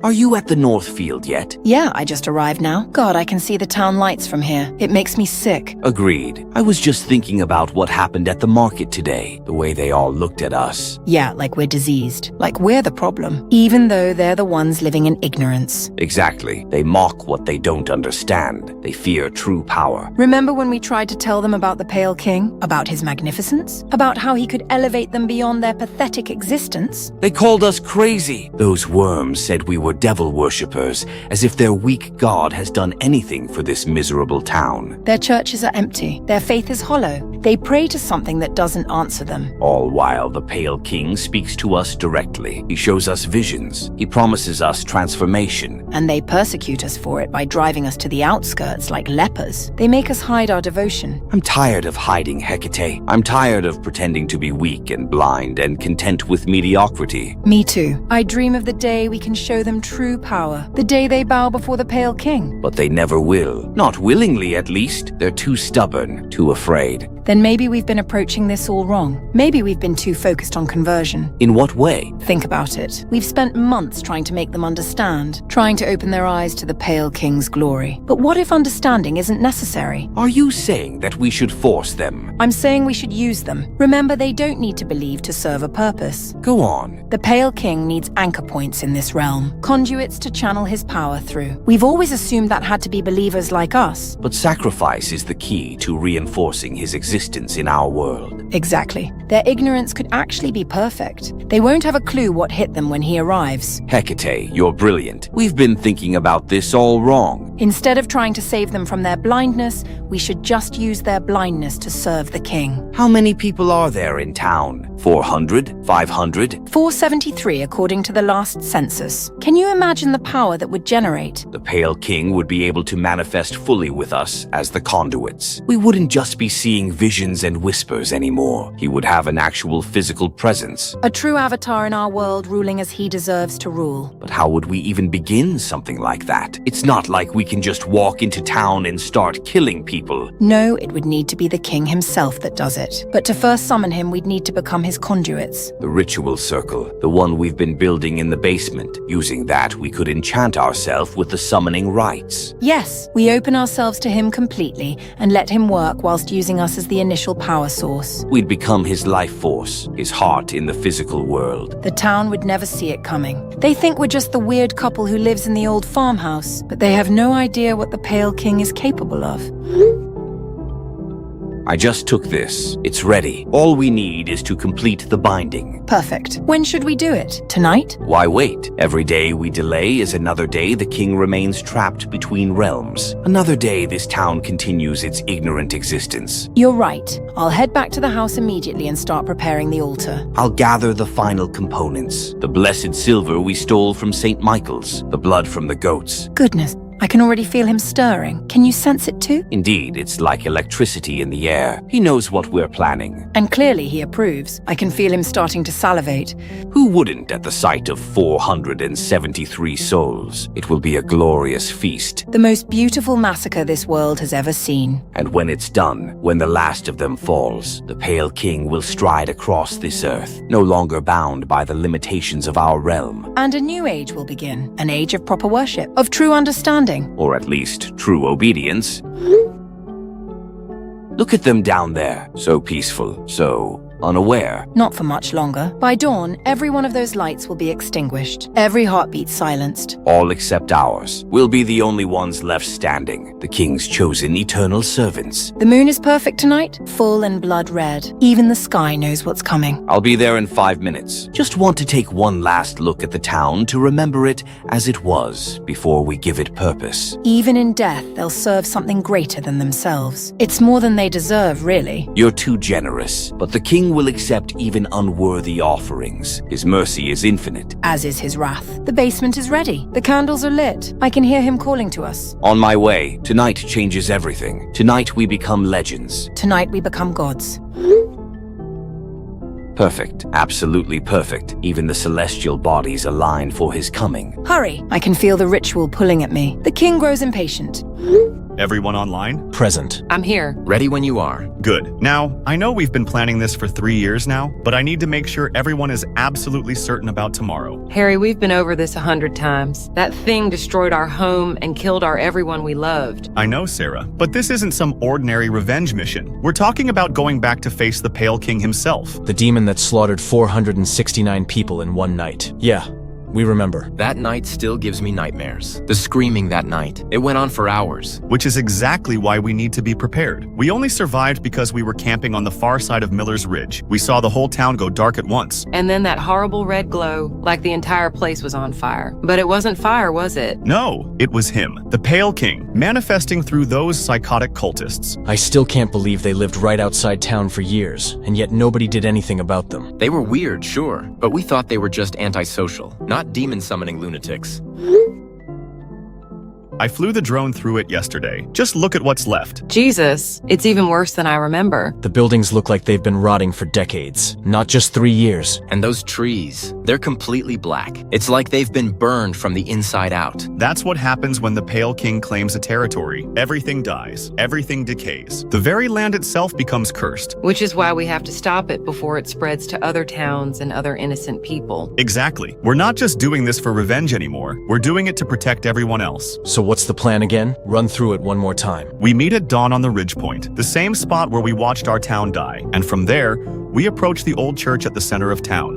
Are you at the North Field yet? Yeah, I just arrived now. God, I can see the town lights from here. It makes me sick. Agreed. I was just thinking about what happened at the market today, the way they all looked at us. Yeah, like we're diseased. Like we're the problem, even though they're the ones living in ignorance. Exactly. They mock what they don't understand. They fear true power. Remember when we tried to tell them about the Pale King? About his magnificence? About how he could elevate them beyond their pathetic existence? They called us crazy. Those worms said we were devil worshippers, as if their weak god has done anything for this miserable town. Their churches are empty. Their faith is hollow. They pray to something that doesn't answer them. All while the Pale King speaks to us directly. He shows us visions. He promises us transformation. And they persecute us for it by driving us to the outskirts like lepers. They make us hide our devotion. I'm tired of hiding, Hecate. I'm tired of pretending to be weak and blind and content with mediocrity. Me too. I dream of the day we can show them true power. The day they bow before the Pale King. But they never will. Not willingly, at least. They're too stubborn, too afraid. Then maybe we've been approaching this all wrong. Maybe we've been too focused on conversion. In what way? Think about it. We've spent months trying to make them understand, trying to open their eyes to the Pale King's glory. But what if understanding isn't necessary? Are you saying that we should force them? I'm saying we should use them. Remember, they don't need to believe to serve a purpose. Go on. The Pale King needs anchor points in this realm, conduits to channel his power through. We've always assumed that had to be believers like us. But sacrifice is the key to reinforcing his existence in our world. Exactly. Their ignorance could actually be perfect. They won't have a clue what hit them when he arrives. Hecate, you're brilliant. We've been thinking about this all wrong. Instead of trying to save them from their blindness, we should just use their blindness to serve the king. How many people are there in town? 400? 500? 473 according to the last census. Can you imagine the power that would generate? The Pale King would be able to manifest fully with us as the conduits. We wouldn't just be seeing visions and whispers anymore. He would have an actual physical presence. A true avatar in our world ruling as he deserves to rule. But how would we even begin something like that? It's not like we can just walk into town and start killing people. No, it would need to be the king himself that does it. But to first summon him, we'd need to become his conduits. The ritual circle, the one we've been building in the basement. Using that, we could enchant ourselves with the summoning rites. Yes, we open ourselves to him completely and let him work whilst using us as the initial power source. We'd become his life force, his heart in the physical world. The town would never see it coming. They think we're just the weird couple who lives in the old farmhouse, but they have no idea what the Pale King is capable of. I just took this. It's ready. All we need is to complete the binding. Perfect. When should we do it? Tonight? Why wait? Every day we delay is another day the king remains trapped between realms. Another day this town continues its ignorant existence. You're right. I'll head back to the house immediately and start preparing the altar. I'll gather the final components. The blessed silver we stole from St. Michael's. The blood from the goats. Goodness. I can already feel him stirring. Can you sense it too? Indeed, it's like electricity in the air. He knows what we're planning. And clearly he approves. I can feel him starting to salivate. Who wouldn't at the sight of 473 souls? It will be a glorious feast. The most beautiful massacre this world has ever seen. And when it's done, when the last of them falls, the Pale King will stride across this earth, no longer bound by the limitations of our realm. And a new age will begin. An age of proper worship, of true understanding. Or at least true obedience. Look at them down there, so peaceful, so unaware. Not for much longer. By dawn, every one of those lights will be extinguished, every heartbeat silenced. All except ours. We'll be the only ones left standing, the king's chosen eternal servants. The moon is perfect tonight, full and blood red. Even the sky knows what's coming. I'll be there in 5 minutes. Just want to take one last look at the town to remember it as it was before we give it purpose. Even in death, they'll serve something greater than themselves. It's more than they deserve, really. You're too generous, but the king will accept even unworthy offerings. His mercy is infinite. As is his wrath. The basement is ready. The candles are lit. I can hear him calling to us. On my way. Tonight changes everything. Tonight we become legends. Tonight we become gods. Perfect. Absolutely perfect. Even the celestial bodies align for his coming. Hurry! I can feel the ritual pulling at me. The king grows impatient. Everyone online? Present. I'm here. Ready when you are. Good. Now, I know we've been planning this for 3 years now, but I need to make sure everyone is absolutely certain about tomorrow. Harry, we've been over this 100 times. That thing destroyed our home and killed everyone we loved. I know, Sarah, but this isn't some ordinary revenge mission. We're talking about going back to face the Pale King himself. The demon that slaughtered 469 people in one night. Yeah, we remember. That night still gives me nightmares. The screaming that night. It went on for hours. Which is exactly why we need to be prepared. We only survived because we were camping on the far side of Miller's Ridge. We saw the whole town go dark at once. And then that horrible red glow, like the entire place was on fire. But it wasn't fire, was it? No, it was him, the Pale King, manifesting through those psychotic cultists. I still can't believe they lived right outside town for years, and yet nobody did anything about them. They were weird, sure, but we thought they were just antisocial, not demon-summoning lunatics. I flew the drone through it yesterday. Just look at what's left. Jesus, it's even worse than I remember. The buildings look like they've been rotting for decades, not just 3 years. And those trees, they're completely black. It's like they've been burned from the inside out. That's what happens when the Pale King claims a territory. Everything dies. Everything decays. The very land itself becomes cursed. Which is why we have to stop it before it spreads to other towns and other innocent people. Exactly. We're not just doing this for revenge anymore. We're doing it to protect everyone else. So what's the plan again? Run through it one more time. We meet at dawn on the ridge point, the same spot where we watched our town die. And from there, we approach the old church at the center of town.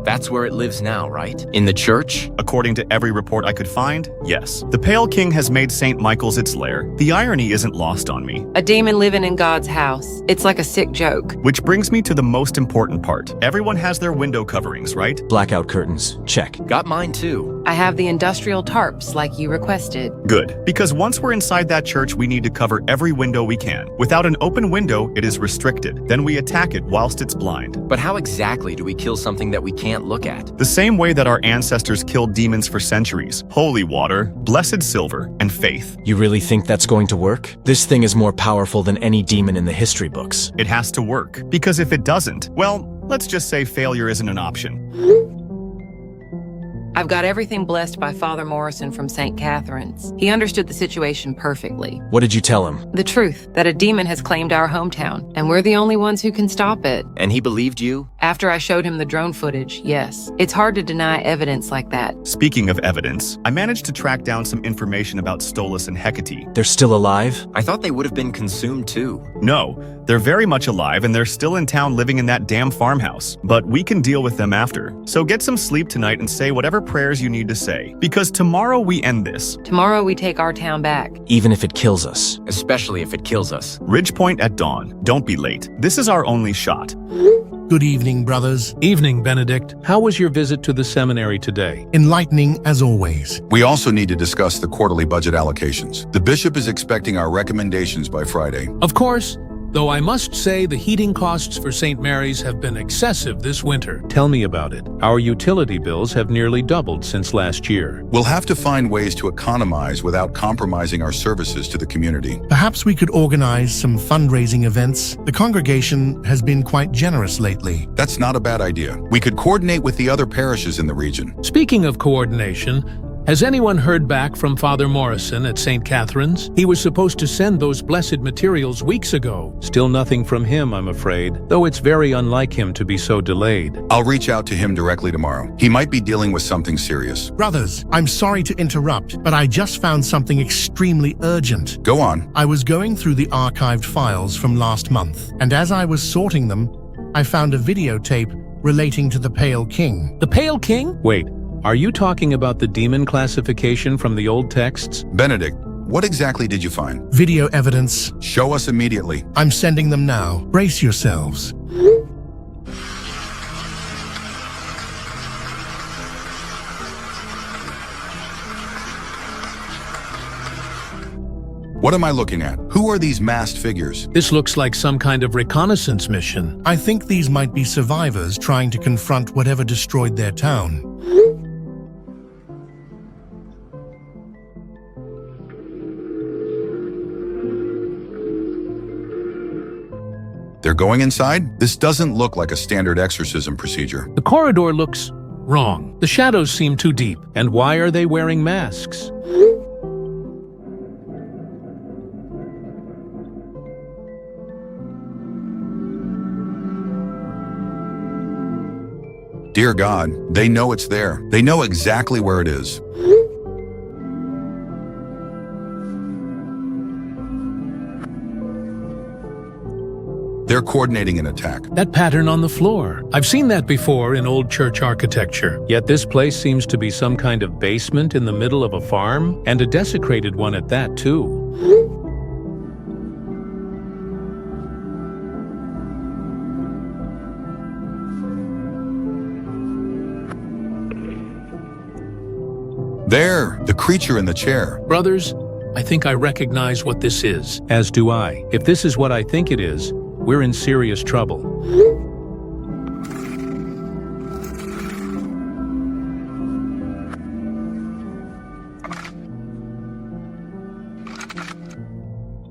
That's where it lives now, right? In the church? According to every report I could find, yes. The Pale King has made St. Michael's its lair. The irony isn't lost on me. A demon living in God's house. It's like a sick joke. Which brings me to the most important part. Everyone has their window coverings, right? Blackout curtains. Check. Got mine too. I have the industrial tarps like you requested. Good. Because once we're inside that church, we need to cover every window we can. Without an open window, it is restricted. Then we attack it whilst it's blind. But how exactly do we kill something that we can't look at? The same way that our ancestors killed demons for centuries. Holy water, blessed silver, and faith. You really think that's going to work? This thing is more powerful than any demon in the history books. It has to work. Because if it doesn't, well, let's just say failure isn't an option. I've got everything blessed by Father Morrison from St. Catherine's. He understood the situation perfectly. What did you tell him? The truth, that a demon has claimed our hometown, and we're the only ones who can stop it. And he believed you? After I showed him the drone footage, yes. It's hard to deny evidence like that. Speaking of evidence, I managed to track down some information about Stolas and Hecate. They're still alive? I thought they would have been consumed too. No, they're very much alive and they're still in town living in that damn farmhouse. But we can deal with them after. So get some sleep tonight and say whatever prayers you need to say. Because tomorrow we end this. Tomorrow we take our town back. Even if it kills us. Especially if it kills us. Ridge Point at dawn. Don't be late. This is our only shot. Good evening, brothers. Evening, Benedict. How was your visit to the seminary today? Enlightening as always. We also need to discuss the quarterly budget allocations. The bishop is expecting our recommendations by Friday. Of course, though I must say the heating costs for St. Mary's have been excessive this winter. Tell me about it. Our utility bills have nearly doubled since last year. We'll have to find ways to economize without compromising our services to the community. Perhaps we could organize some fundraising events. The congregation has been quite generous lately. That's not a bad idea. We could coordinate with the other parishes in the region. Speaking of coordination, has anyone heard back from Father Morrison at St. Catherine's? He was supposed to send those blessed materials weeks ago. Still nothing from him, I'm afraid, though it's very unlike him to be so delayed. I'll reach out to him directly tomorrow. He might be dealing with something serious. Brothers, I'm sorry to interrupt, but I just found something extremely urgent. Go on. I was going through the archived files from last month, and as I was sorting them, I found a videotape relating to the Pale King. The Pale King? Wait. Are you talking about the demon classification from the old texts? Benedict, what exactly did you find? Video evidence. Show us immediately. I'm sending them now. Brace yourselves. What am I looking at? Who are these masked figures? This looks like some kind of reconnaissance mission. I think these might be survivors trying to confront whatever destroyed their town. They're going inside? This doesn't look like a standard exorcism procedure. The corridor looks wrong. The shadows seem too deep. And why are they wearing masks? Dear God, they know it's there. They know exactly where it is. They're coordinating an attack. That pattern on the floor. I've seen that before in old church architecture. Yet this place seems to be some kind of basement in the middle of a farm, and a desecrated one at that, too. There, the creature in the chair. Brothers, I think I recognize what this is. As do I. If this is what I think it is, we're in serious trouble.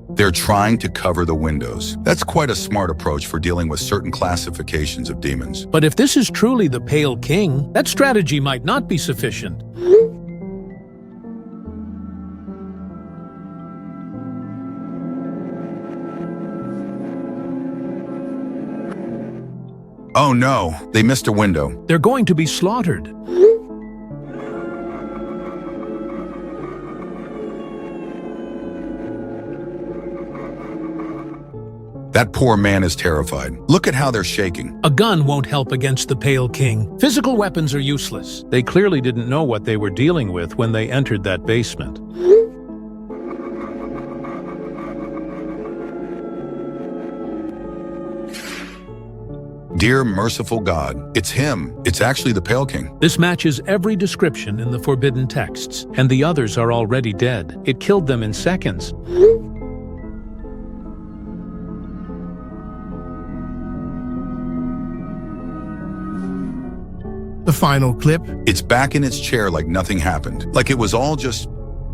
They're trying to cover the windows. That's quite a smart approach for dealing with certain classifications of demons. But if this is truly the Pale King, that strategy might not be sufficient. Oh no, they missed a window. They're going to be slaughtered. That poor man is terrified. Look at how they're shaking. A gun won't help against the Pale King. Physical weapons are useless. They clearly didn't know what they were dealing with when they entered that basement. Dear merciful God, it's him. It's actually the Pale King. This matches every description in the forbidden texts, and the others are already dead. It killed them in seconds. The final clip. It's back in its chair like nothing happened. Like it was all just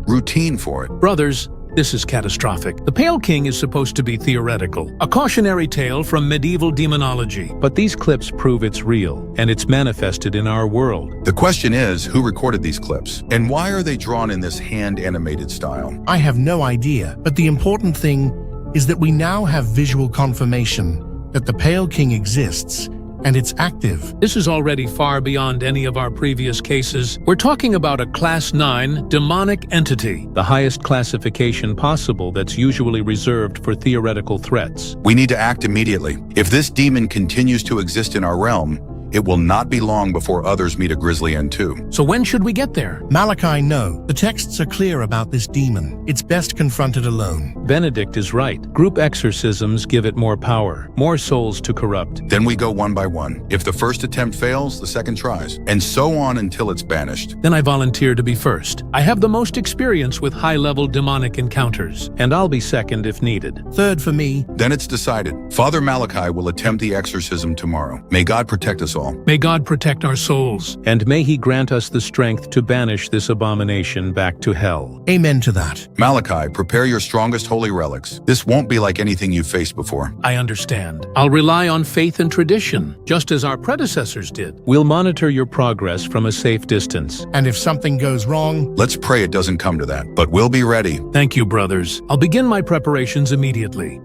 routine for it. Brothers, this is catastrophic. The Pale King is supposed to be theoretical, a cautionary tale from medieval demonology. But these clips prove it's real, and it's manifested in our world. The question is, who recorded these clips? And why are they drawn in this hand-animated style? I have no idea, but the important thing is that we now have visual confirmation that the Pale King exists, and it's active. This is already far beyond any of our previous cases. We're talking about a Class 9 demonic entity, the highest classification possible that's usually reserved for theoretical threats. We need to act immediately. If this demon continues to exist in our realm, it will not be long before others meet a grisly end too. So when should we get there? Malachi, no. The texts are clear about this demon. It's best confronted alone. Benedict is right. Group exorcisms give it more power, more souls to corrupt. Then we go one by one. If the first attempt fails, the second tries, and so on until it's banished. Then I volunteer to be first. I have the most experience with high-level demonic encounters, and I'll be second if needed. Third for me. Then it's decided. Father Malachi will attempt the exorcism tomorrow. May God protect us all. May God protect our souls. And may He grant us the strength to banish this abomination back to hell. Amen to that. Malachi, prepare your strongest holy relics. This won't be like anything you've faced before. I understand. I'll rely on faith and tradition, just as our predecessors did. We'll monitor your progress from a safe distance. And if something goes wrong, let's pray it doesn't come to that, but we'll be ready. Thank you, brothers. I'll begin my preparations immediately.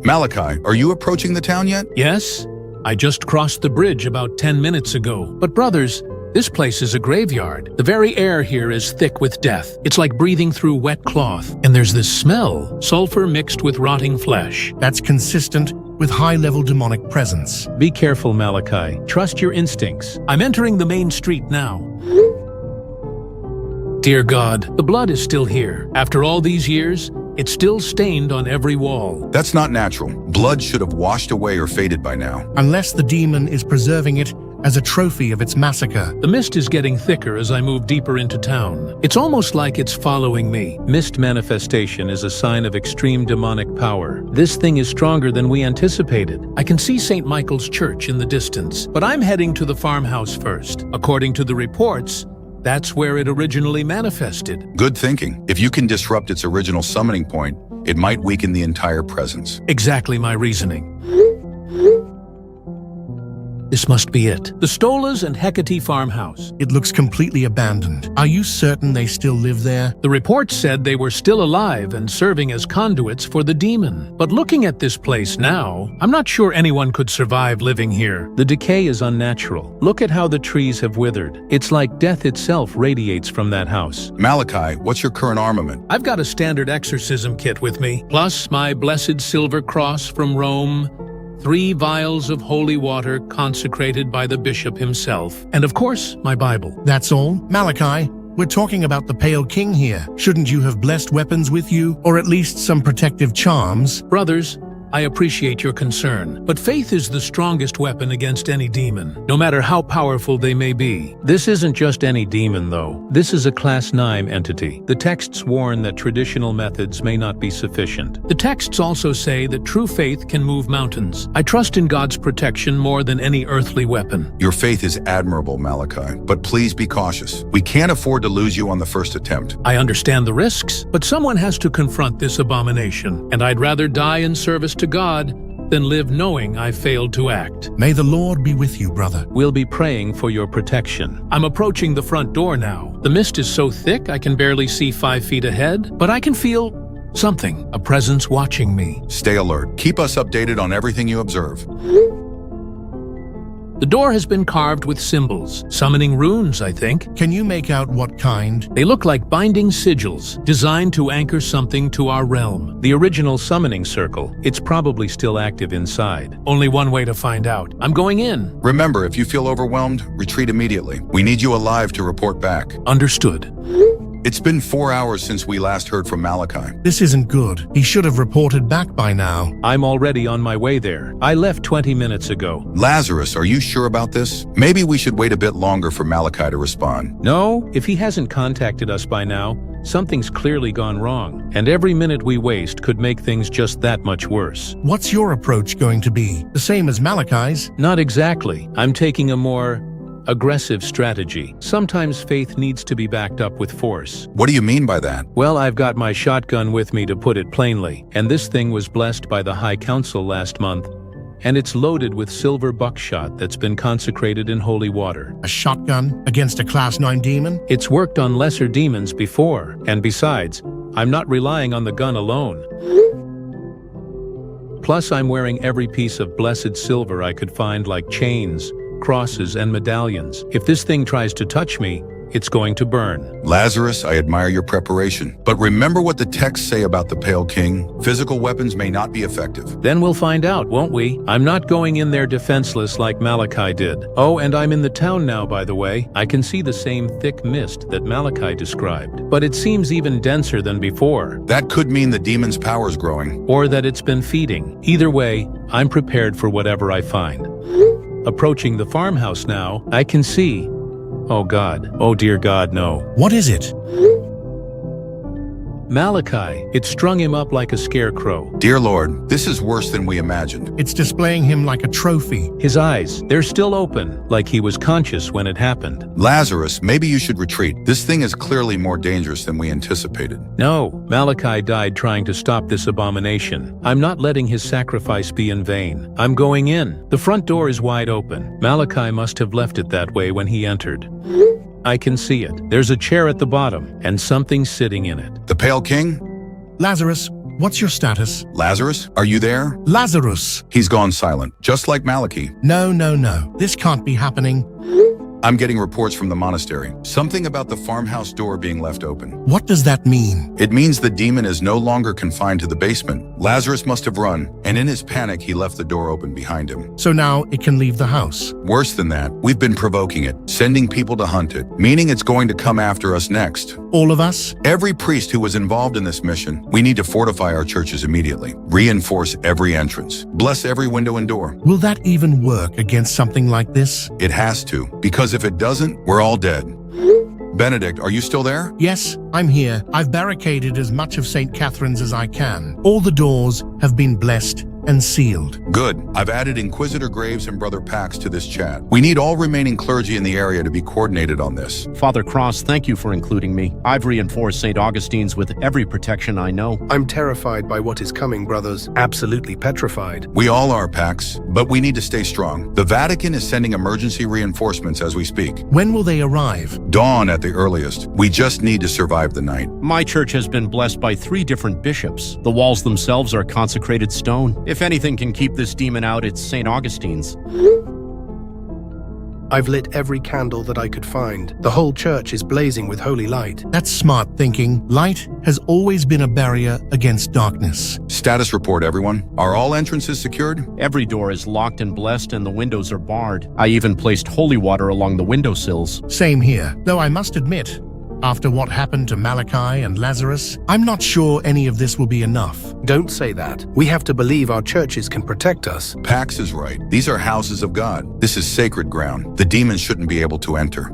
Malachi, are you approaching the town yet? Yes. I just crossed the bridge about 10 minutes ago. But brothers, this place is a graveyard. The very air here is thick with death. It's like breathing through wet cloth. And there's this smell, sulfur mixed with rotting flesh. That's consistent with high-level demonic presence. Be careful, Malachi. Trust your instincts. I'm entering the main street now. Dear God, the blood is still here. After all these years, it's still stained on every wall. That's not natural. Blood should have washed away or faded by now. Unless the demon is preserving it as a trophy of its massacre. The mist is getting thicker as I move deeper into town. It's almost like it's following me. Mist manifestation is a sign of extreme demonic power. This thing is stronger than we anticipated. I can see St. Michael's Church in the distance, but I'm heading to the farmhouse first. According to the reports, that's where it originally manifested. Good thinking. If you can disrupt its original summoning point, it might weaken the entire presence. Exactly my reasoning. This must be it. The Stolas and Hecate farmhouse. It looks completely abandoned. Are you certain they still live there? The reports said they were still alive and serving as conduits for the demon. But looking at this place now, I'm not sure anyone could survive living here. The decay is unnatural. Look at how the trees have withered. It's like death itself radiates from that house. Malachi, what's your current armament? I've got a standard exorcism kit with me, plus my blessed silver cross from Rome, 3 vials of holy water consecrated by the bishop himself, and of course, my Bible. That's all? Malachi, we're talking about the Pale King here. Shouldn't you have blessed weapons with you, or at least some protective charms? Brothers, I appreciate your concern, but faith is the strongest weapon against any demon, no matter how powerful they may be. This isn't just any demon, though. This is a Class 9 entity. The texts warn that traditional methods may not be sufficient. The texts also say that true faith can move mountains. I trust in God's protection more than any earthly weapon. Your faith is admirable, Malachi, but please be cautious. We can't afford to lose you on the first attempt. I understand the risks, but someone has to confront this abomination, and I'd rather die in service to God than live knowing I failed to act. May the Lord be with you, brother. We'll be praying for your protection. I'm approaching the front door now. The mist is so thick I can barely see 5 feet ahead, but I can feel something, a presence watching me. Stay alert. Keep us updated on everything you observe. The door has been carved with symbols, summoning runes, I think. Can you make out what kind? They look like binding sigils, designed to anchor something to our realm. The original summoning circle. It's probably still active inside. Only one way to find out. I'm going in. Remember, if you feel overwhelmed, retreat immediately. We need you alive to report back. Understood. It's been 4 hours since we last heard from Malachi. This isn't good. He should have reported back by now. I'm already on my way there. I left 20 minutes ago. Lazarus, are you sure about this? Maybe we should wait a bit longer for Malachi to respond. No, if he hasn't contacted us by now, something's clearly gone wrong. And every minute we waste could make things just that much worse. What's your approach going to be? The same as Malachi's? Not exactly. I'm taking a more aggressive strategy. Sometimes faith needs to be backed up with force. What do you mean by that? Well, I've got my shotgun with me, to put it plainly, and this thing was blessed by the High Council last month, and it's loaded with silver buckshot that's been consecrated in holy water. A shotgun against a Class 9 demon? It's worked on lesser demons before, and besides, I'm not relying on the gun alone. Plus, I'm wearing every piece of blessed silver I could find, like chains, crosses, and medallions. If this thing tries to touch me, it's going to burn. Lazarus, I admire your preparation. But remember what the texts say about the Pale King. Physical weapons may not be effective. Then we'll find out, won't we? I'm not going in there defenseless like Malachi did. Oh, and I'm in the town now, by the way. I can see the same thick mist that Malachi described. But it seems even denser than before. That could mean the demon's power's growing. Or that it's been feeding. Either way, I'm prepared for whatever I find. Approaching the farmhouse now, I can see... Oh God. Oh dear God, no. What is it? Malachi. It strung him up like a scarecrow. Dear Lord, this is worse than we imagined. It's displaying him like a trophy. His eyes, they're still open, like he was conscious when it happened. Lazarus, maybe you should retreat. This thing is clearly more dangerous than we anticipated. No, Malachi died trying to stop this abomination. I'm not letting his sacrifice be in vain. I'm going in. The front door is wide open. Malachi must have left it that way when he entered. I can see it. There's a chair at the bottom, and something sitting in it. The Pale King? Lazarus, what's your status? Lazarus, are you there? Lazarus! He's gone silent, just like Malachi. No. This can't be happening. I'm getting reports from the monastery. Something about the farmhouse door being left open. What does that mean? It means the demon is no longer confined to the basement. Lazarus must have run, and in his panic, he left the door open behind him. So now it can leave the house. Worse than that, we've been provoking it, sending people to hunt it, meaning it's going to come after us next. All of us? Every priest who was involved in this mission. We need to fortify our churches immediately. Reinforce every entrance. Bless every window and door. Will that even work against something like this? It has to, because if it doesn't, we're all dead. Benedict, are you still there? Yes, I'm here. I've barricaded as much of St. Catherine's as I can. All the doors have been blessed and sealed. Good. I've added Inquisitor Graves and Brother Pax to this chat. We need all remaining clergy in the area to be coordinated on this. Father Cross, thank you for including me. I've reinforced St. Augustine's with every protection I know. I'm terrified by what is coming, brothers. Absolutely petrified. We all are, Pax, but we need to stay strong. The Vatican is sending emergency reinforcements as we speak. When will they arrive? Dawn at the earliest. We just need to survive the night. My church has been blessed by 3 different bishops. The walls themselves are consecrated stone. If anything can keep this demon out, it's St. Augustine's. I've lit every candle that I could find. The whole church is blazing with holy light. That's smart thinking. Light has always been a barrier against darkness. Status report, everyone. Are all entrances secured? Every door is locked and blessed and the windows are barred. I even placed holy water along the windowsills. Same here, though I must admit, after what happened to Malachi and Lazarus, I'm not sure any of this will be enough. Don't say that. We have to believe our churches can protect us. Pax is right. These are houses of God. This is sacred ground. The demons shouldn't be able to enter.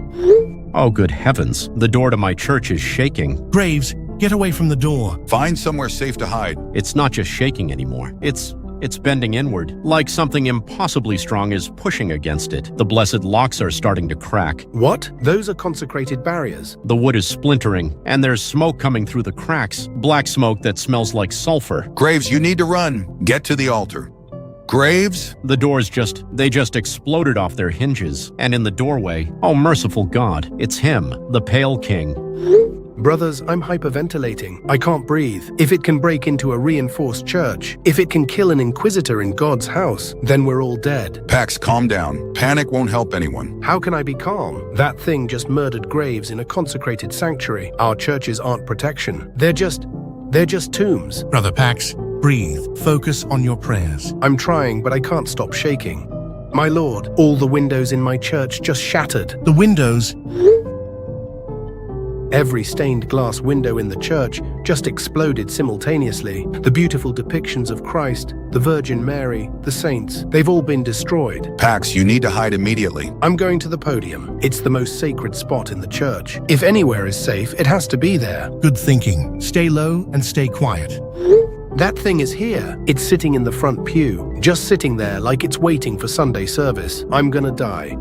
Oh, good heavens. The door to my church is shaking. Graves, get away from the door. Find somewhere safe to hide. It's not just shaking anymore. It's bending inward, like something impossibly strong is pushing against it. The blessed locks are starting to crack. What? Those are consecrated barriers. The wood is splintering, and there's smoke coming through the cracks. Black smoke that smells like sulfur. Graves, you need to run. Get to the altar. Graves? The doors just exploded off their hinges. And in the doorway, oh merciful God, it's him, the Pale King. Brothers, I'm hyperventilating. I can't breathe. If it can break into a reinforced church, if it can kill an inquisitor in God's house, then we're all dead. Pax, calm down. Panic won't help anyone. How can I be calm? That thing just murdered Graves in a consecrated sanctuary. Our churches aren't protection. They're just tombs. Brother Pax, breathe. Focus on your prayers. I'm trying, but I can't stop shaking. My Lord, all the windows in my church just shattered. The windows? Every stained glass window in the church just exploded simultaneously. The beautiful depictions of Christ, the Virgin Mary, the saints, they've all been destroyed. Pax, you need to hide immediately. I'm going to the podium. It's the most sacred spot in the church. If anywhere is safe, it has to be there. Good thinking. Stay low and stay quiet. That thing is here. It's sitting in the front pew, just sitting there like it's waiting for Sunday service. I'm gonna die.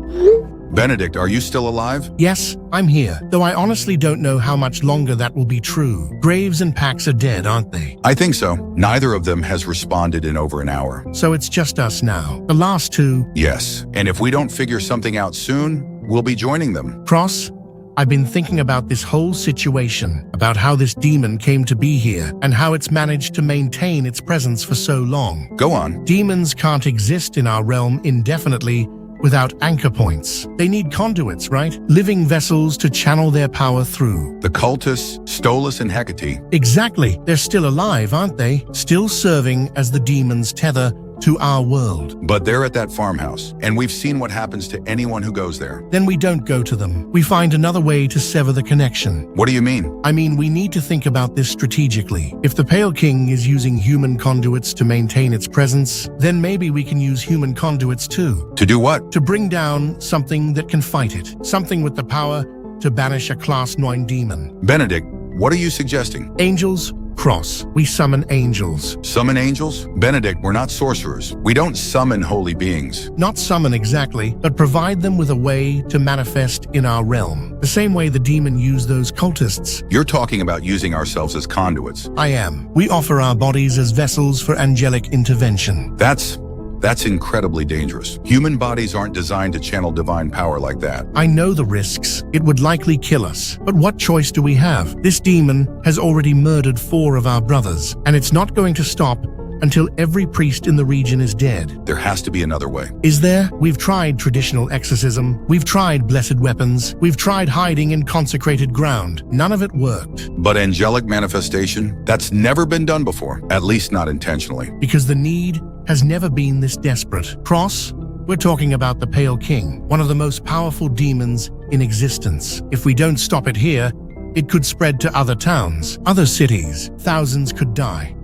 Benedict, are you still alive? Yes, I'm here, though I honestly don't know how much longer that will be true. Graves and Pax are dead, aren't they? I think so. Neither of them has responded in over an hour. So it's just us now. The last two? Yes, and if we don't figure something out soon, we'll be joining them. Cross, I've been thinking about this whole situation, about how this demon came to be here, and how it's managed to maintain its presence for so long. Go on. Demons can't exist in our realm indefinitely without anchor points. They need conduits, right? Living vessels to channel their power through. The Cultists, Stolas and Hecate. Exactly. They're still alive, aren't they? Still serving as the demon's tether to our world. But they're at that farmhouse, and we've seen what happens to anyone who goes there. Then we don't go to them. We find another way to sever the connection. What do you mean? I mean, we need to think about this strategically. If the Pale King is using human conduits to maintain its presence, then maybe we can use human conduits too. To do what? To bring down something that can fight it. Something with the power to banish a Class 9 demon. Benedict, what are you suggesting? Angels? Cross. We summon angels. Summon angels? Benedict, we're not sorcerers. We don't summon holy beings. Not summon exactly, but provide them with a way to manifest in our realm. The same way the demon used those cultists. You're talking about using ourselves as conduits. I am. We offer our bodies as vessels for angelic intervention. That's incredibly dangerous. Human bodies aren't designed to channel divine power like that. I know the risks. It would likely kill us. But what choice do we have? This demon has already murdered 4 of our brothers, and it's not going to stop until every priest in the region is dead. There has to be another way. Is there? We've tried traditional exorcism. We've tried blessed weapons. We've tried hiding in consecrated ground. None of it worked. But angelic manifestation? That's never been done before, at least not intentionally. Because the need has never been this desperate. Cross, we're talking about the Pale King, one of the most powerful demons in existence. If we don't stop it here, it could spread to other towns, other cities. Thousands could die.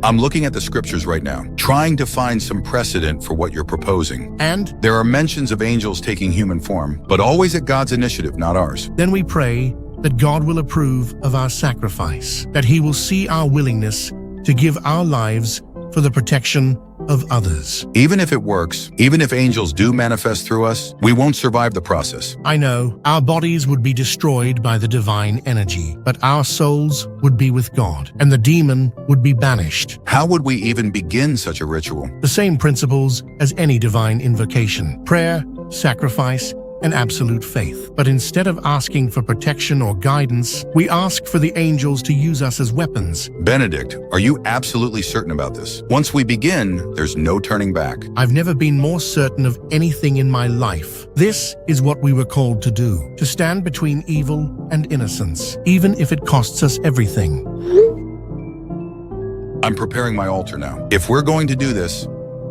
I'm looking at the scriptures right now, trying to find some precedent for what you're proposing. And? There are mentions of angels taking human form, but always at God's initiative, not ours. Then we pray that God will approve of our sacrifice, that He will see our willingness to give our lives for the protection of others. Even if it works, even if angels do manifest through us, we won't survive the process. I know our bodies would be destroyed by the divine energy, but our souls would be with God, and the demon would be banished. How would we even begin such a ritual? The same principles as any divine invocation: prayer, sacrifice, and absolute faith. But instead of asking for protection or guidance, we ask for the angels to use us as weapons. Benedict, are you absolutely certain about this? Once we begin, there's no turning back. I've never been more certain of anything in my life. This is what we were called to do, to stand between evil and innocence, even if it costs us everything. I'm preparing my altar now. If we're going to do this,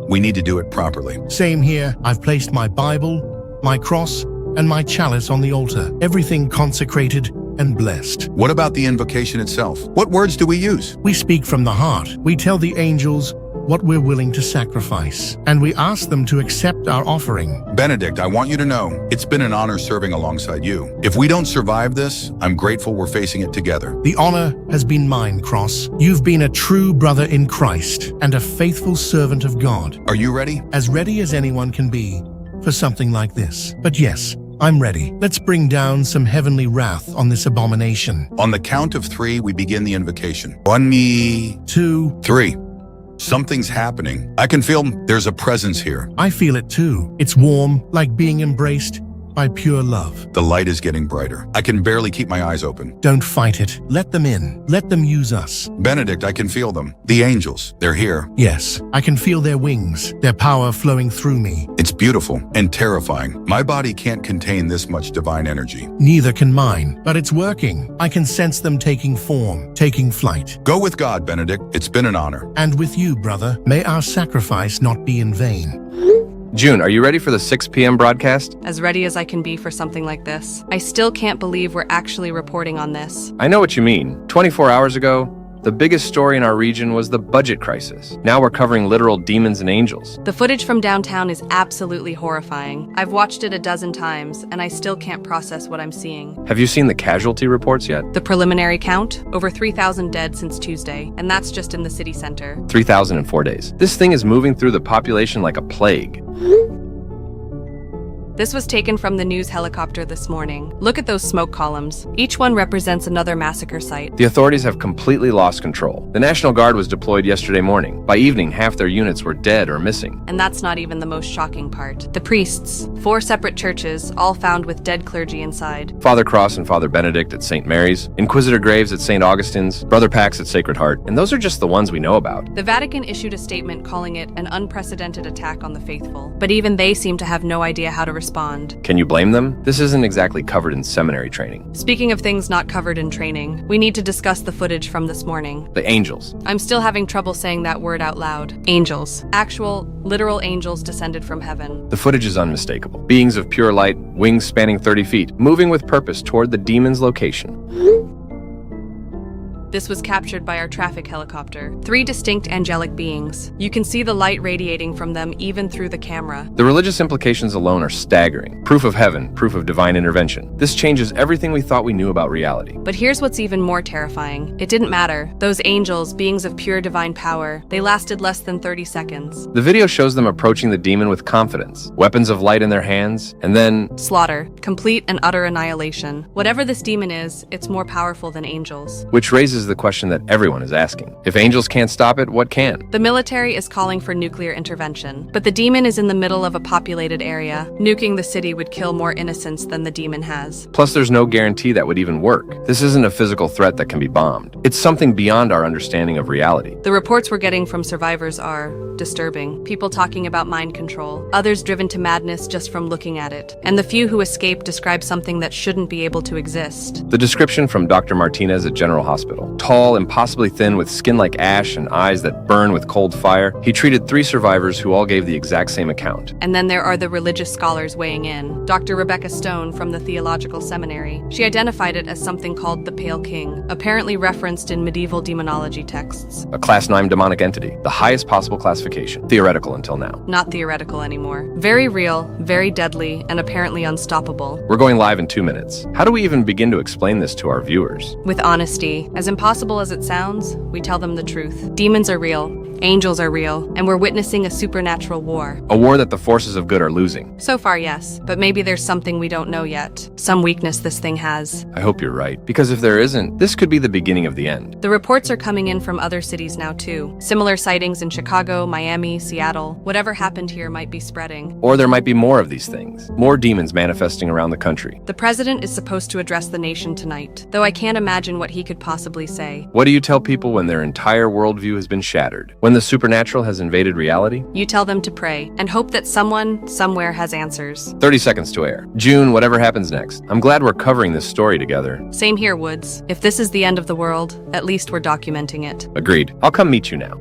we need to do it properly. Same here. I've placed my Bible, my cross, and my chalice on the altar, everything consecrated and blessed. What about the invocation itself? What words do we use? We speak from the heart. We tell the angels what we're willing to sacrifice, and we ask them to accept our offering. Benedict, I want you to know, it's been an honor serving alongside you. If we don't survive this, I'm grateful we're facing it together. The honor has been mine, Cross. You've been a true brother in Christ and a faithful servant of God. Are you ready? As ready as anyone can be for something like this. But yes, I'm ready. Let's bring down some heavenly wrath on this abomination. On the count of 3, we begin the invocation. 1, 2, 3. Something's happening. I can feel there's a presence here. I feel it too. It's warm, like being embraced by pure love. The light is getting brighter. I can barely keep my eyes open. Don't fight it. Let them in. Let them use us. Benedict, I can feel them. The angels, they're here. Yes, I can feel their wings, their power flowing through me. It's beautiful and terrifying. My body can't contain this much divine energy. Neither can mine, but it's working. I can sense them taking form, taking flight. Go with God, Benedict. It's been an honor. And with you, brother. May our sacrifice not be in vain. June, are you ready for the 6 p.m. broadcast? As ready as I can be for something like this. I still can't believe we're actually reporting on this. I know what you mean. 24 hours ago, the biggest story in our region was the budget crisis. Now we're covering literal demons and angels. The footage from downtown is absolutely horrifying. I've watched it a dozen times, and I still can't process what I'm seeing. Have you seen the casualty reports yet? The preliminary count? Over 3,000 dead since Tuesday, and that's just in the city center. 3,000 in 4 days. This thing is moving through the population like a plague. This was taken from the news helicopter this morning. Look at those smoke columns. Each one represents another massacre site. The authorities have completely lost control. The National Guard was deployed yesterday morning. By evening, half their units were dead or missing. And that's not even the most shocking part. The priests, 4 separate churches, all found with dead clergy inside. Father Cross and Father Benedict at St. Mary's, Inquisitor Graves at St. Augustine's, Brother Pax at Sacred Heart, and those are just the ones we know about. The Vatican issued a statement calling it an unprecedented attack on the faithful, but even they seem to have no idea how to respond. Can you blame them? This isn't exactly covered in seminary training. Speaking of things not covered in training, we need to discuss the footage from this morning. The angels. I'm still having trouble saying that word out loud. Angels. Actual, literal angels descended from heaven. The footage is unmistakable. Beings of pure light, wings spanning 30 feet, moving with purpose toward the demon's location. This was captured by our traffic helicopter. 3 distinct angelic beings. You can see the light radiating from them even through the camera. The religious implications alone are staggering. Proof of heaven, proof of divine intervention. This changes everything we thought we knew about reality. But here's what's even more terrifying. It didn't matter. Those angels, beings of pure divine power, they lasted less than 30 seconds. The video shows them approaching the demon with confidence, weapons of light in their hands, and then slaughter, complete and utter annihilation. Whatever this demon is, it's more powerful than angels. Which raises the question that everyone is asking. If angels can't stop it, what can? The military is calling for nuclear intervention, but the demon is in the middle of a populated area. Nuking the city would kill more innocents than the demon has. Plus, there's no guarantee that would even work. This isn't a physical threat that can be bombed. It's something beyond our understanding of reality. The reports we're getting from survivors are disturbing. People talking about mind control, others driven to madness just from looking at it. And the few who escape describe something that shouldn't be able to exist. The description from Dr. Martinez at General Hospital. Tall, impossibly thin, with skin like ash and eyes that burn with cold fire. He treated 3 survivors who all gave the exact same account. And then there are the religious scholars weighing in. Dr. Rebecca Stone from the Theological Seminary. She identified it as something called the Pale King, apparently referenced in medieval demonology texts. A Class 9 demonic entity, the highest possible classification. Theoretical until now. Not theoretical anymore. Very real, very deadly, and apparently unstoppable. We're going live in 2 minutes. How do we even begin to explain this to our viewers? With honesty, as impossible as it sounds, we tell them the truth. Demons are real. Angels are real, and we're witnessing a supernatural war. A war that the forces of good are losing. So far, yes, but maybe there's something we don't know yet. Some weakness this thing has. I hope you're right, because if there isn't, this could be the beginning of the end. The reports are coming in from other cities now, too. Similar sightings in Chicago, Miami, Seattle. Whatever happened here might be spreading. Or there might be more of these things. More demons manifesting around the country. The president is supposed to address the nation tonight, though I can't imagine what he could possibly say. What do you tell people when their entire worldview has been shattered? When the supernatural has invaded reality? You tell them to pray, and hope that someone, somewhere has answers. 30 seconds to air. June, whatever happens next. I'm glad we're covering this story together. Same here, Woods. If this is the end of the world, at least we're documenting it. Agreed. I'll come meet you now.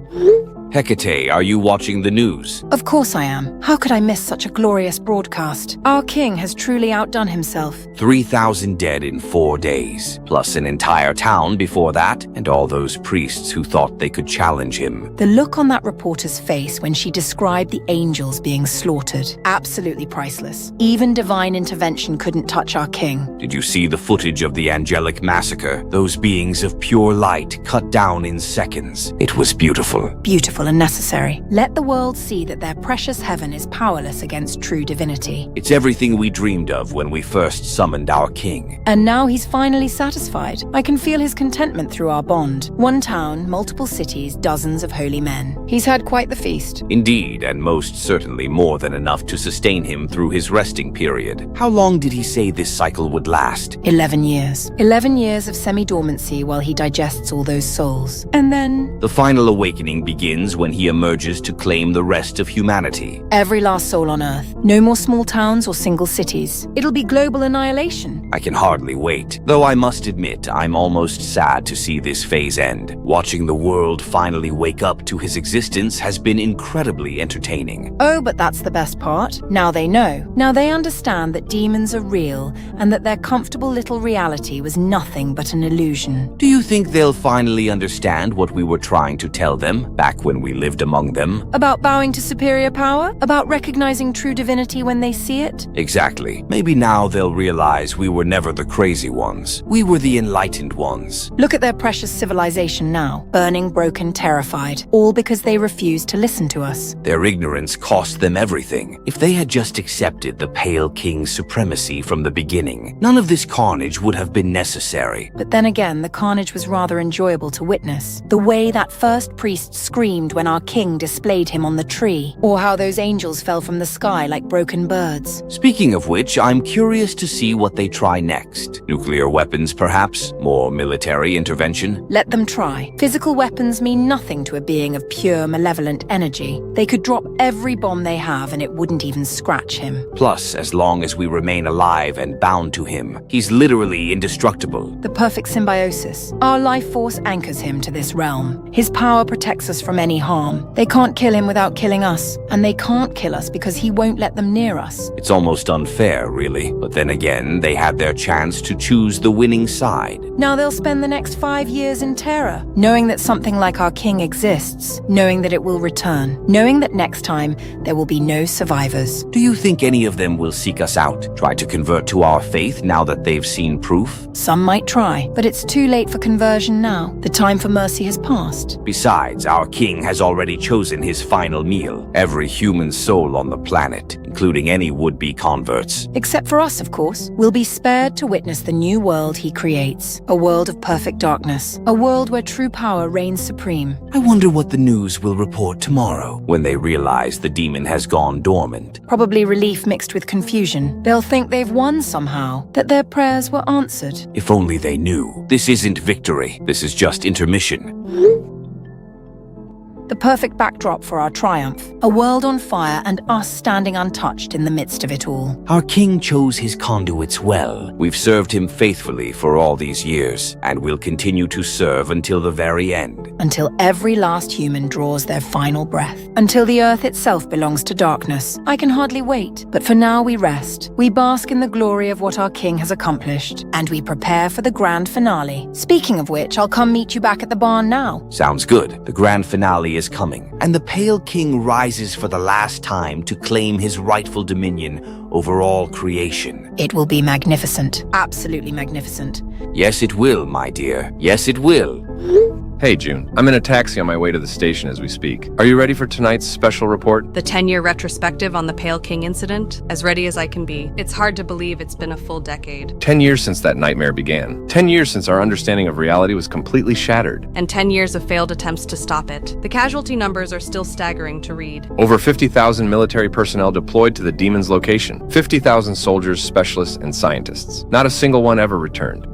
Hecate, are you watching the news? Of course I am. How could I miss such a glorious broadcast? Our king has truly outdone himself. 3,000 dead in 4 days, plus an entire town before that, and all those priests who thought they could challenge him. The look on that reporter's face when she described the angels being slaughtered. Absolutely priceless. Even divine intervention couldn't touch our king. Did you see the footage of the angelic massacre? Those beings of pure light cut down in seconds. It was beautiful. Beautiful and necessary. Let the world see that their precious heaven is powerless against true divinity. It's everything we dreamed of when we first summoned our king. And now he's finally satisfied. I can feel his contentment through our bond. One town, multiple cities, dozens of holy men. He's had quite the feast. Indeed, and most certainly more than enough to sustain him through his resting period. How long did he say this cycle would last? 11 years. 11 years of semi-dormancy while he digests all those souls. And then... The final awakening begins when he emerges to claim the rest of humanity. Every last soul on Earth. No more small towns or single cities. It'll be global annihilation. I can hardly wait. Though I must admit, I'm almost sad to see this phase end. Watching the world finally wake up to his existence has been incredibly entertaining. Oh, but that's the best part. Now they know. Now they understand that demons are real and that their comfortable little reality was nothing but an illusion. Do you think they'll finally understand what we were trying to tell them back when we lived among them? About bowing to superior power? About recognizing true divinity when they see it? Exactly. Maybe now they'll realize we were never the crazy ones. We were the enlightened ones. Look at their precious civilization now. Burning, broken, terrified. All because they refused to listen to us. Their ignorance cost them everything. If they had just accepted the Pale King's supremacy from the beginning, none of this carnage would have been necessary. But then again, the carnage was rather enjoyable to witness. The way that first priest screamed when our king displayed him on the tree, or how those angels fell from the sky like broken birds. Speaking of which, I'm curious to see what they try next. Nuclear weapons, perhaps? More military intervention? Let them try. Physical weapons mean nothing to a being of pure, malevolent energy. They could drop every bomb they have and it wouldn't even scratch him. Plus, as long as we remain alive and bound to him, he's literally indestructible. The perfect symbiosis. Our life force anchors him to this realm. His power protects us from any harm. They can't kill him without killing us, and they can't kill us because he won't let them near us. It's almost unfair, really. But then again, they had their chance to choose the winning side. Now they'll spend the next 5 years in terror, knowing that something like our king exists, knowing that it will return, knowing that next time there will be no survivors. Do you think any of them will seek us out, try to convert to our faith now that they've seen proof? Some might try, but it's too late for conversion now. The time for mercy has passed. Besides, our king has already chosen his final meal. Every human soul on the planet, including any would-be converts. Except for us, of course. We'll be spared to witness the new world he creates. A world of perfect darkness. A world where true power reigns supreme. I wonder what the news will report tomorrow, when they realize the demon has gone dormant. Probably relief mixed with confusion. They'll think they've won somehow, that their prayers were answered. If only they knew. This isn't victory. This is just intermission. The perfect backdrop for our triumph. A world on fire and us standing untouched in the midst of it all. Our king chose his conduits well. We've served him faithfully for all these years, and we'll continue to serve until the very end. Until every last human draws their final breath. Until the earth itself belongs to darkness. I can hardly wait, but for now we rest. We bask in the glory of what our king has accomplished, and we prepare for the grand finale. Speaking of which, I'll come meet you back at the barn now. Sounds good. The grand finale is coming, and the Pale King rises for the last time to claim his rightful dominion over all creation. It will be magnificent. Absolutely magnificent. Yes, it will, my dear. Yes, it will. Hey, June. I'm in a taxi on my way to the station as we speak. Are you ready for tonight's special report? The 10-year retrospective on the Pale King incident? As ready as I can be. It's hard to believe it's been a full decade. 10 years since that nightmare began. 10 years since our understanding of reality was completely shattered. And 10 years of failed attempts to stop it. The casualty numbers are still staggering to read. Over 50,000 military personnel deployed to the demon's location. 50,000 soldiers, specialists, and scientists. Not a single one ever returned.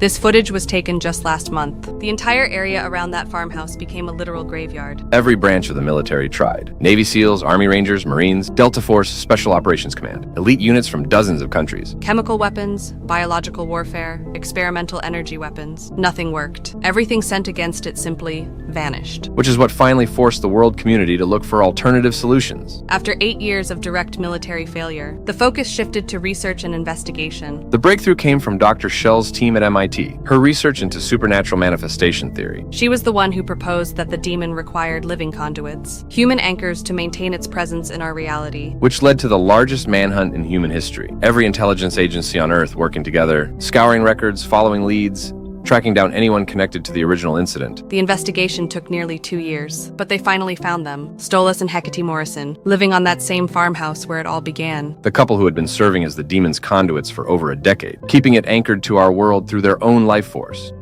This footage was taken just last month. The entire area around that farmhouse became a literal graveyard. Every branch of the military tried. Navy SEALs, Army Rangers, Marines, Delta Force, Special Operations Command, elite units from dozens of countries. Chemical weapons, biological warfare, experimental energy weapons. Nothing worked. Everything sent against it simply vanished. Which is what finally forced the world community to look for alternative solutions. After 8 years of direct military failure, the focus shifted to research and investigation. The breakthrough came from Dr. Shell's team at MIT. Her research into supernatural manifestation theory. She was the one who proposed that the demon required living conduits, human anchors to maintain its presence in our reality. Which led to the largest manhunt in human history. Every intelligence agency on Earth working together, scouring records, following leads, tracking down anyone connected to the original incident. The investigation took nearly 2 years, but they finally found them, Stolas and Hecate Morrison, living on that same farmhouse where it all began. The couple who had been serving as the demon's conduits for over a decade, keeping it anchored to our world through their own life force.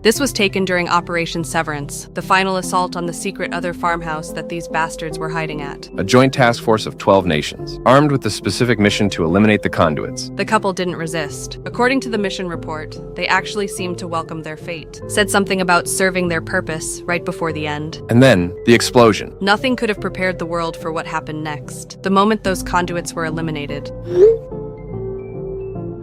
This was taken during Operation Severance, the final assault on the secret other farmhouse that these bastards were hiding at. A joint task force of 12 nations, armed with the specific mission to eliminate the conduits. The couple didn't resist. According to the mission report, they actually seemed to welcome their fate. Said something about serving their purpose right before the end. And then, the explosion. Nothing could have prepared the world for what happened next. The moment those conduits were eliminated.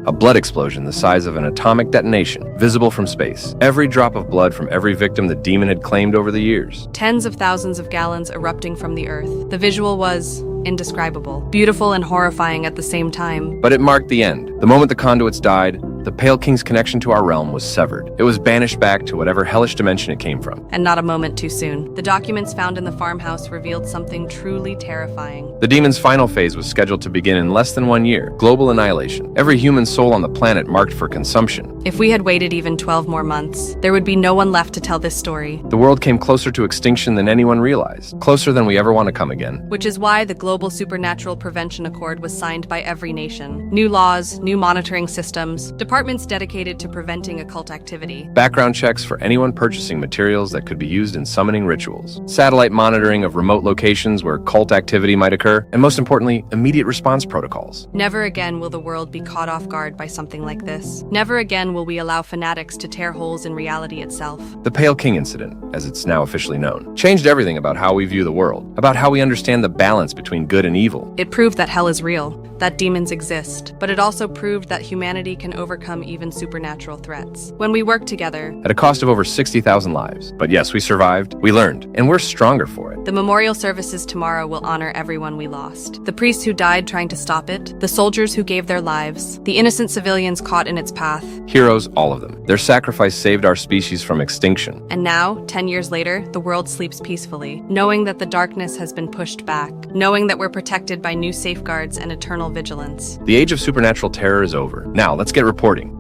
A blood explosion the size of an atomic detonation, visible from space. Every drop of blood from every victim the demon had claimed over the years. Tens of thousands of gallons erupting from the earth. The visual was indescribable, beautiful and horrifying at the same time. But it marked the end. The moment the conduits died, the Pale King's connection to our realm was severed. It was banished back to whatever hellish dimension it came from. And not a moment too soon. The documents found in the farmhouse revealed something truly terrifying. The demon's final phase was scheduled to begin in less than 1 year. Global annihilation. Every human soul on the planet marked for consumption. If we had waited even 12 more months, there would be no one left to tell this story. The world came closer to extinction than anyone realized. Closer than we ever want to come again. Which is why the Global Supernatural Prevention Accord was signed by every nation. New laws, new monitoring systems, departments dedicated to preventing occult activity. Background checks for anyone purchasing materials that could be used in summoning rituals. Satellite monitoring of remote locations where cult activity might occur. And most importantly, immediate response protocols. Never again will the world be caught off guard by something like this. Never again will we allow fanatics to tear holes in reality itself. The Pale King incident, as it's now officially known, changed everything about how we view the world, about how we understand the balance between good and evil. It proved that hell is real, that demons exist, but it also proved that humanity can overcome even supernatural threats. When we work together, at a cost of over 60,000 lives. But yes, we survived, we learned, and we're stronger for it. The memorial services tomorrow will honor everyone we lost. The priests who died trying to stop it, the soldiers who gave their lives, the innocent civilians caught in its path. Heroes, all of them. Their sacrifice saved our species from extinction. And now, 10 years later, the world sleeps peacefully, knowing that the darkness has been pushed back, knowing that we're protected by new safeguards and eternal vigilance. The age of supernatural terror is over. Now, let's get reporting.